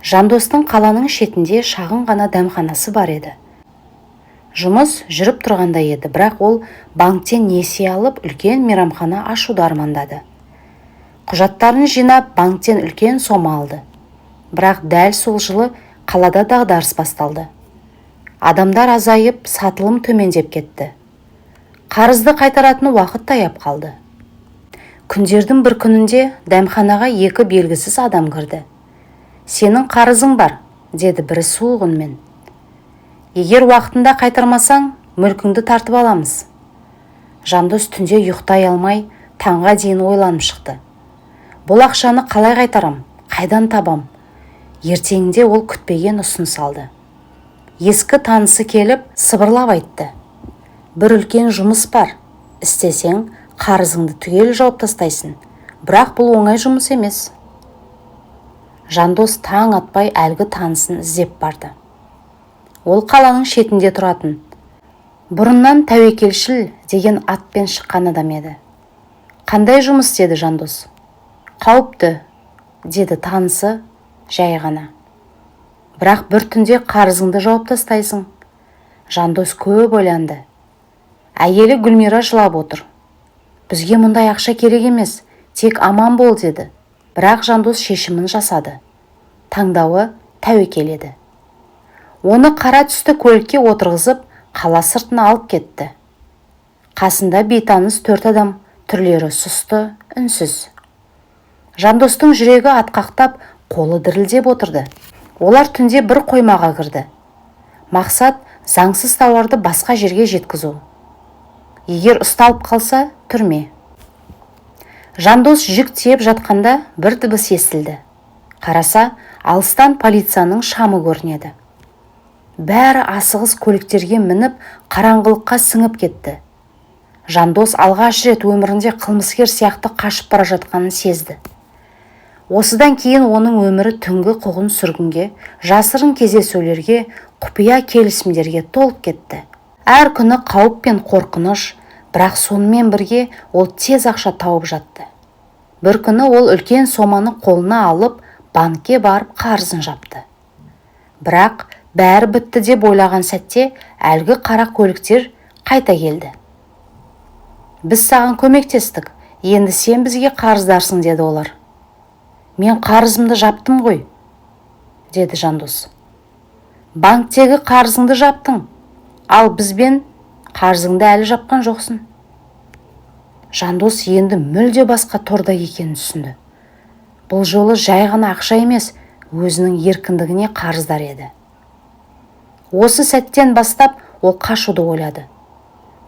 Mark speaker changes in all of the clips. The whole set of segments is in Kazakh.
Speaker 1: Жандостың қаланың шетінде шағын ғана дәмханасы бар еді. Жұмыс жүріп тұрғанда еді, бірақ ол банктен несие алып үлкен мейрамхана ашуды армандады. Құжаттарын жинап, банктен үлкен сома алды. Бірақ дәл сол жылы қалада дағдарыс басталды. Адамдар азайып, сатылым төмендеп кетті. Қарызды қайтаратын уақыт таяп қалды. Күндердің бір күнінде дәмханаға екі белгісіз адам кірді. «Сенің қарызың бар», деді бірі суық үнмен. «Егер уақытында қайтармасаң, мүлкіңді тартып аламыз». Жандос түнде ұйықтай алмай, таңға дейін ойланып шықты. Бұл ақшаны қалай қайтарам, қайдан табам? Ертеңінде ол күтпеген ұсыныс алды. Ескі танысы келіп, сыбырлап айтты: «Бір үлкен жұмыс бар. Істесең, қарызыңды түгел жауып тастайсың. Бірақ бұл оңай жұмыс емес». Жандос таң атпай әлгі танысын іздеп барды. Ол қаланың шетінде тұратын. Бұрыннан тәуекелшіл деген атпен шыққан адам еді. «Қандай жұмыс?» деді Жандос. «Қауіпті», деді танысы жай ғана. «Бірақ бір түнде қарызыңды жауып тастайсың». Жандос көп ойланды. Әйелі Гүлмира жылап отыр. «Бізге мұндай ақша керек емес, тек аман бол», деді. Бірақ Жандос шешімін жасады. Таңдауы тәуекел еді. Оны қара түсті көлікке отырғызып, қала сыртына алып кетті. Қасында бейтаныс 4 адам, түрлері сұсты, үнсіз. Жандостың жүрегі атқақтап, қолы дірілдеп отырды. Олар түнде бір қоймаға кірді. Мақсат заңсыз тауарды басқа жерге жеткізу. Егер ұсталып қалса, түрме. Жандос жүк тиеп жатқанда бір дыбыс естілді. Қараса, алыстан полицияның шамы көрінеді. Бәрі асығыс көліктерге мініп, қараңғылыққа сіңіп кетті. Жандос алғаш рет өмірінде қылмыскер сияқты қашып бара жатқанын сезді. Осыдан кейін оның өмірі түнгі қуғын сүргінге, жасырын кездесулерге, құпия келісімдерге толып кетті. Әр күні қауіп пен қорқыныш, бірақ сонымен бірге ол тез ақша тауып жатты. Бір күні ол үлкен соманы қолына алып, банкке барып қарызын жапты. Бірақ бәрі бітті деп ойлаған сәтте әлгі қара көліктер қайта келді. «Біз саған көмектестік, енді сен бізге қарыздарсың», деді олар. «Мен қарызымды жаптым ғой», деді Жандос. «Банктегі қарызыңды жаптың, ал бізбен қарызыңды әлі жапқан жоқсың». Жандос енді мүлде басқа торда екенін түсінді. Бұл жолы жай ғана ақша емес, өзінің еркіндігіне қарыздар еді. Осы сәттен бастап ол қашуды ойлады.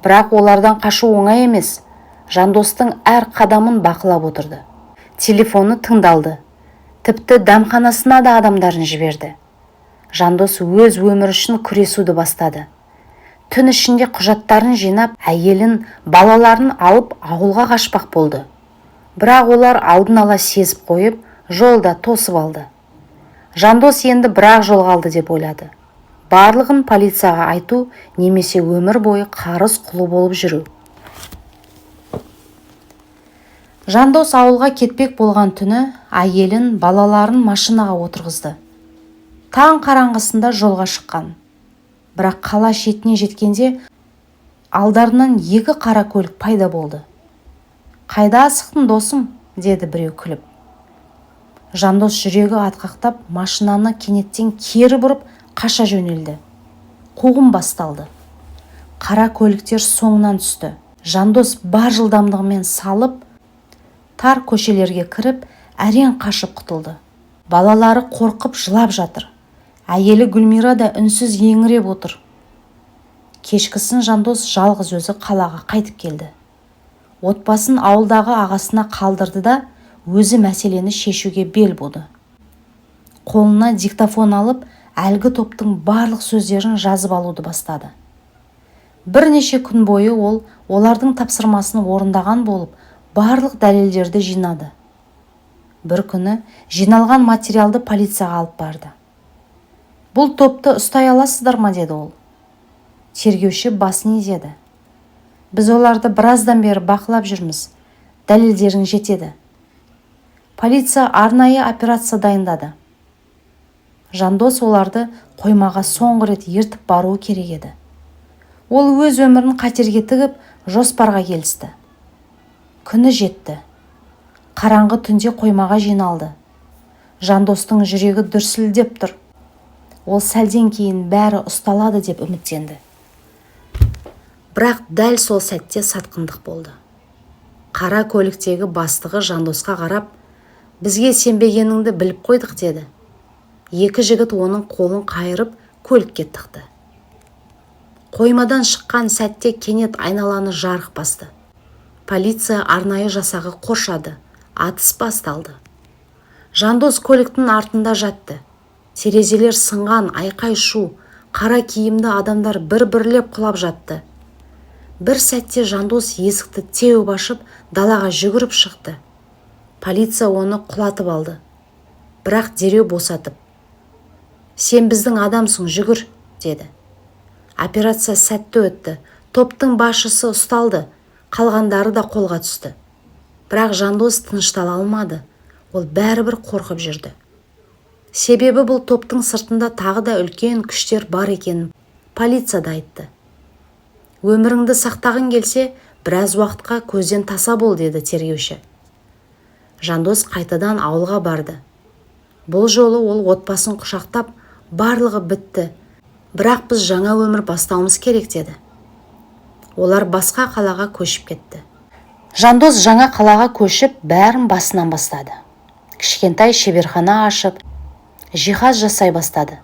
Speaker 1: Бірақ олардан қашу оңай емес. Жандостың әр қадамын бақылап отырды. Телефоны тыңдалды. Тіпті дәмханасына да адамдарын жіберді. Жандос өз өмірі үшін күресуді бастады. Түн ішінде құжаттарын жинап, әйелін, балаларын алып ауылға қашпақ болды. Бірақ олар алдын ала сезіп қойып, жолда тосып алды. Жандос енді бірақ жол қалды деп ойлады. Барлығын полицияға айту немесе өмір бойы қарыз құлы болып жүру. Жандос ауылға кетпек болған түні әйелін, балаларын машинаға отырғызды. Таң қараңғысында жолға шыққан. Бірақ қала шетіне жеткенде алдарынан екі қара көлік пайда болды. «Қайда асықтың, досым?» деді біреу күліп. Жандос жүрегі атқақтап, машинаны кенеттен кері бұрып қаша жөнелді. Қуғын басталды. Қара көліктер соңынан түсті. Жандос бар жылдамдығымен салып, тар көшелерге кіріп, әрең қашып құтылды. Балалары қорқып жылап жатыр. Әйелі Гүлмира да үнсіз еңіреп отыр. Кешкісін Жандос жалғыз өзі қалаға қайтып келді. Отбасын ауылдағы ағасына қалдырды да өзі мәселені шешуге бел буды. Қолына диктофон алып, әлгі топтың барлық сөздерін жазып алуды бастады. Бірнеше күн бойы ол олардың тапсырмасын орындаған болып, барлық дәлелдерді жинады. Бір күні жиналған материалды полицияға алып барды. «Бұл топты ұстай аласыздар ма?» деді ол. Тергеуші басын изеді. «Біз оларды біраздан бері бақылап жүрміз. Дәлелдерің жетеді». Полиция арнайы операция дайындады. Жандос оларды қоймаға соңғы рет ертіп баруы керек еді. Ол өз өмірін қатерге тігіп, жоспарға келісті. Күні жетті. Қараңғы түнде қоймаға жиналды. Жандостың жүрегі дүрсілдеп тұр. Ол сәлден кейін бәрі ұсталады деп үміттенді. Бірақ дәл сол сәтте сатқындық болды. Қара көліктегі бастығы Жандосқа қарап, «Бізге сенбегеніңді біліп қойдық» деді. Екі жігіт оның қолын қайырып көлікке тықты. Қоймадан шыққан сәтте кенет айналаны жарық басты. Полиция арнайы жасағы қоршады. Атыс басталды. Жандос көліктің артында жатты. Терезелер сынған, айқай-шу, қара киімді адамдар бір-бірлеп құлап жатты. Бір сәтте Жандос есікті теуіп ашып, далаға жүгіріп шықты. Полиция оны құлатып алды. Бірақ дереу босатып, «Сен біздің адамсың, жүгір», деді. Операция сәтті өтті. Топтың басшысы ұсталды. Қалғандары да қолға түсті. Бірақ Жандос тыныштала алмады. Ол бәрібір қорқып жүрді. Себебі бұл топтың сыртында тағы да үлкен күштер бар екенін полиция да айтты. «Өміріңді сақтағың келсе, біраз уақытқа көзден таса бол», деді тергеуші. Жандос қайтадан ауылға барды. Бұл жолы ол отбасын құшақтап, барлығы бітті. Бірақ біз жаңа өмір бастауымыз керек, деді. Олар басқа қалаға көшіп кетті. Жандос жаңа қалаға көшіп, бәрін басынан бастады. Кішкентай шеберхана ашып, жиһаз жасай бастады.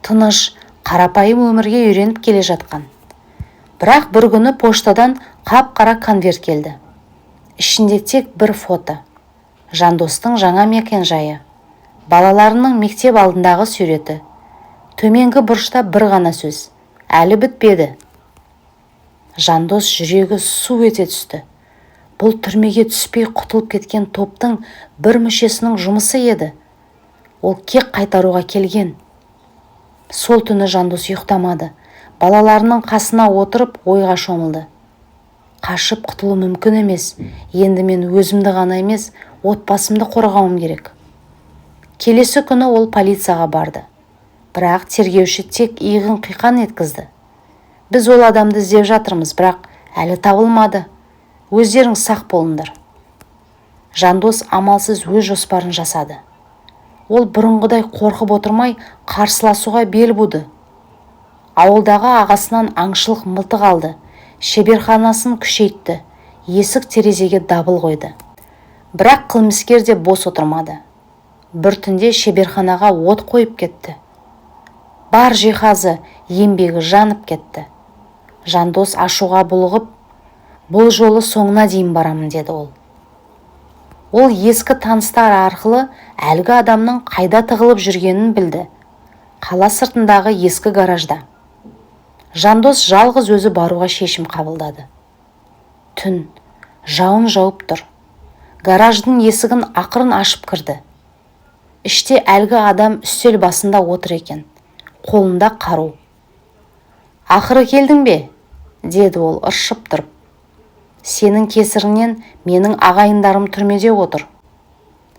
Speaker 1: Тыныш, қарапайым өмірге үйреніп келе жатқан. Бірақ бір күні поштадан қап-қара конверт келді. Ішінде тек бір фото. Жандостың жаңа мекен-жайы. Балаларының мектеп алдындағы суреті. Төменгі бұрышта бір ғана сөз: «Әлі бітпеді». Жандос жүрегі су ете түсті. Бұл түрмеге түспей құтылып кеткен топтың бір мүшесінің жұмысы еді. Ол кек қайтаруға келген. Сол түні Жандос ұйықтамады. Балаларының қасына отырып ойға шомылды. Қашып құтылу мүмкін емес. Енді мен өзімді ғана емес, отбасымды қорғауым керек. Келесі күні ол полицияға барды. Бірақ тергеуші тек иығын қиқан еткізді. «Біз ол адамды іздеп жатырмыз, бірақ әлі табылмады. Өздерің сақ болыңдар». Жандос амалсыз өз жоспарын жасады. Ол бұрынғыдай қорқып отырмай қарсыласуға бел буды. Ауылдағы ағасынан аңшылық мылтық алды. Шеберханасын күшейтті. Есік терезеге дабыл қойды. Бірақ қылмыскер де бос отырмады. Бір түнде шеберханаға от қойып кетті. Бар жиһазы, еңбегі жанып кетті. Жандос ашуға булығып, «Бұл жолы соңына дейін барамын», деді ол. Ол ескі таныстар арқылы әлгі адамның қайда тығылып жүргенін білді. Қала сыртындағы ескі гаражда. Жандос жалғыз өзі баруға шешім қабылдады. Түн, жауын жауып тұр. Гараждың есігін ақырын ашып кірді. Іште әлгі адам үстел басында отыр екен. Қолында қару. «Ақыры келдің бе?» деді ол ыршып тұрып. «Сенің кесіріңнен менің ағайындарым түрмеде отыр.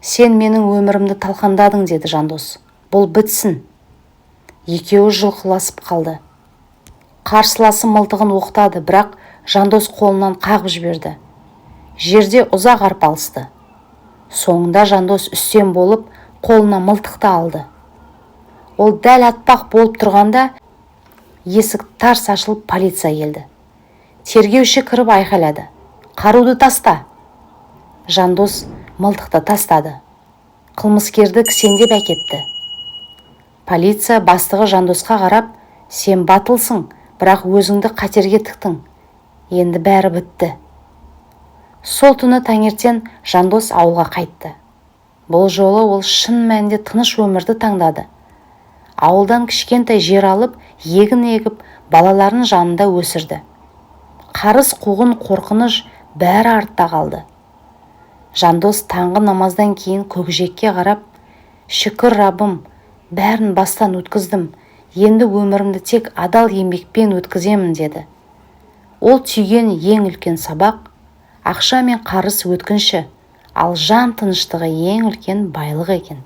Speaker 1: Сен менің өмірімді талқандадың», деді Жандос. «Бұл бітсін». Екеуі жұлқыласып қалды. Қарсыласы мылтығын оқтады, бірақ Жандос қолынан қағып жіберді. Жерде ұзақ арпалысты. Соңында Жандос үстем болып, қолына мылтықты алды. Ол дәл атпақ болып тұрғанда есік тарс ашылып полиция келді. Тергеуші кіріп айқайлады: «Қаруды таста!» Жандос мылтықты тастады. Қылмыскерді кісендеп әкетті. Полиция бастығы Жандосқа қарап: «Сен батылсың, бірақ өзіңді қатерге тіктің. Енді бәрі бітті». Сол түні таңертең Жандос ауылға қайтты. Бұл жолы ол шын мәнінде тыныш өмірді таңдады. Ауылдан кішкентай жер алып, егін егіп, балаларын жанында өсірді. Қарыз, қуғын, қорқыныш бәрі артта қалды. Жандос таңғы намаздан кейін көкжиекке қарап: «Шүкір Раббым, бәрін бастан өткіздім. Енді өмірімді тек адал еңбекпен өткіземін», деді. Ол түйген ең үлкен сабақ: ақша мен қарыз өткінші, ал жан тыныштығы ең үлкен байлық екен.